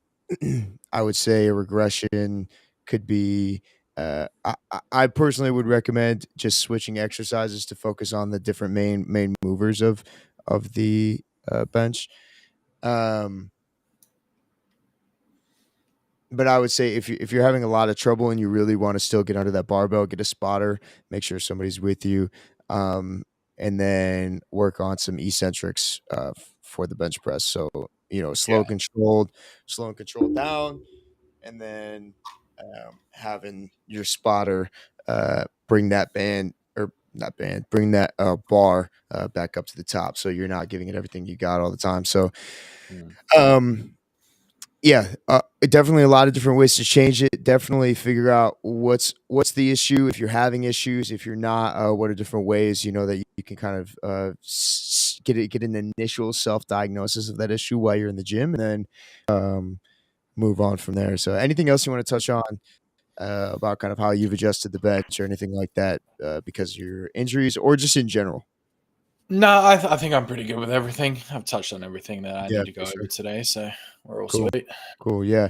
would say a regression could be. I personally would recommend just switching exercises to focus on the different main movers of the bench. But I would say if you're having a lot of trouble and you really want to still get under that barbell, get a spotter, make sure somebody's with you, and then work on some eccentrics for the bench press. So slow and controlled down, and then having your spotter bring that band or not band, bring that bar back up to the top, so you're not giving it everything you got all the time. So, yeah, definitely a lot of different ways to change it. Definitely figure out what's the issue. If you're having issues, if you're not, what are different ways that you can kind of get an initial self diagnosis of that issue while you're in the gym, and then move on from there. So, anything else you want to touch on about kind of how you've adjusted the bench or anything like that because of your injuries or just in general? No, I think I'm pretty good with everything. I've touched on everything that I Yeah, need to go for sure. over today, so we're all Cool. sweet. Cool. Yeah.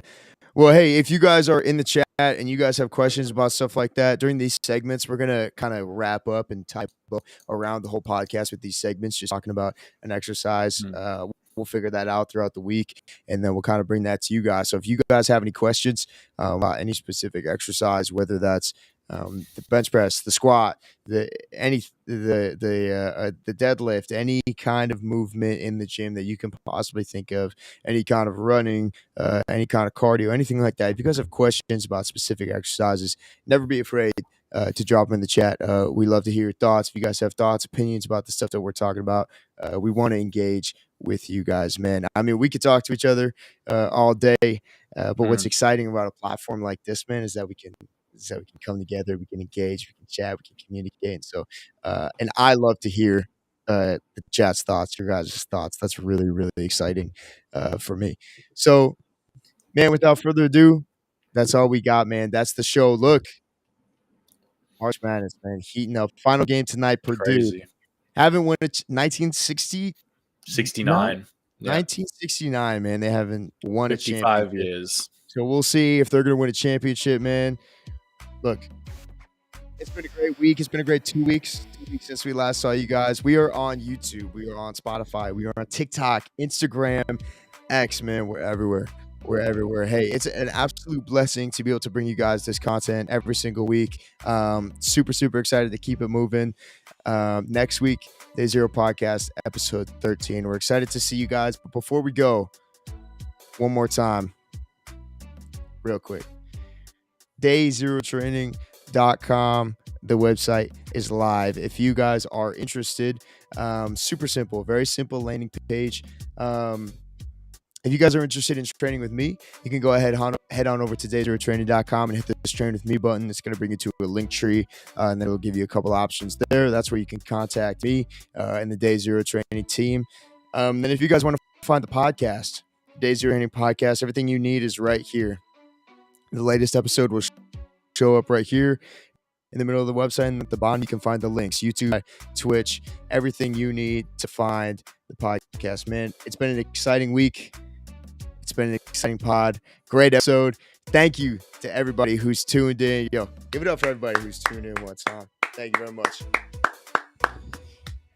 Well, hey, if you guys are in the chat and you guys have questions about stuff like that during these segments, we're gonna kind of wrap up and type around the whole podcast with these segments, just talking about an exercise. We'll figure that out throughout the week, and then we'll kind of bring that to you guys. So if you guys have any questions about any specific exercise, whether that's the bench press, the squat, the deadlift, any kind of movement in the gym that you can possibly think of, any kind of running, any kind of cardio, anything like that. If you guys have questions about specific exercises, never be afraid to drop them in the chat. We love to hear your thoughts. If you guys have thoughts, opinions about the stuff that we're talking about, we want to engage with you guys, man. I mean, we could talk to each other all day, but what's exciting about a platform like this, man, is that we can come together, we can engage, we can chat, we can communicate. And so, and I love to hear the chat's thoughts, your guys' thoughts. That's really, really exciting for me. So, man, without further ado, that's all we got, man. That's the show. Look, March Madness, man, heating up. Final game tonight, Purdue. Crazy. Haven't won it 1960. 69. 1969, man. They haven't won a 55 championship. years. So we'll see if they're going to win a championship, man. Look, it's been a great week. It's been a great 2 weeks. 2 weeks since we last saw you guys. We are on YouTube. We are on Spotify. We are on TikTok, Instagram, X, man. We're everywhere. We're everywhere. Hey, it's an absolute blessing to be able to bring you guys this content every single week. Super, super excited to keep it moving. Next week, Day Zero Podcast, episode 13. We're excited to see you guys. But before we go, one more time, real quick. DayZeroTraining.com. The website is live. If you guys are interested, super simple, very simple landing page. If you guys are interested in training with me, you can go ahead, head on over to DayZeroTraining.com and hit this Train with Me button. It's going to bring you to a link tree, and then it'll give you a couple options there. That's where you can contact me and the Day Zero Training team. Then if you guys want to find the podcast, Day Zero Training Podcast, everything you need is right here. The latest episode will show up right here in the middle of the website, and at the bottom you can find the links, YouTube, Twitch, everything you need to find the podcast. Man, it's been an exciting week. It's been an exciting pod. Great episode. Thank you to everybody who's tuned in. Yo, give it up for everybody who's tuned in one time. Thank you very much.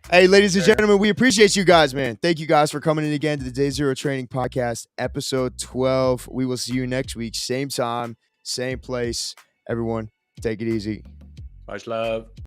Hey, ladies and gentlemen, we appreciate you guys, man. Thank you guys for coming in again to the Day Zero Training Podcast, episode 12. We will see you next week. Same time, same place. Everyone, take it easy. Much love.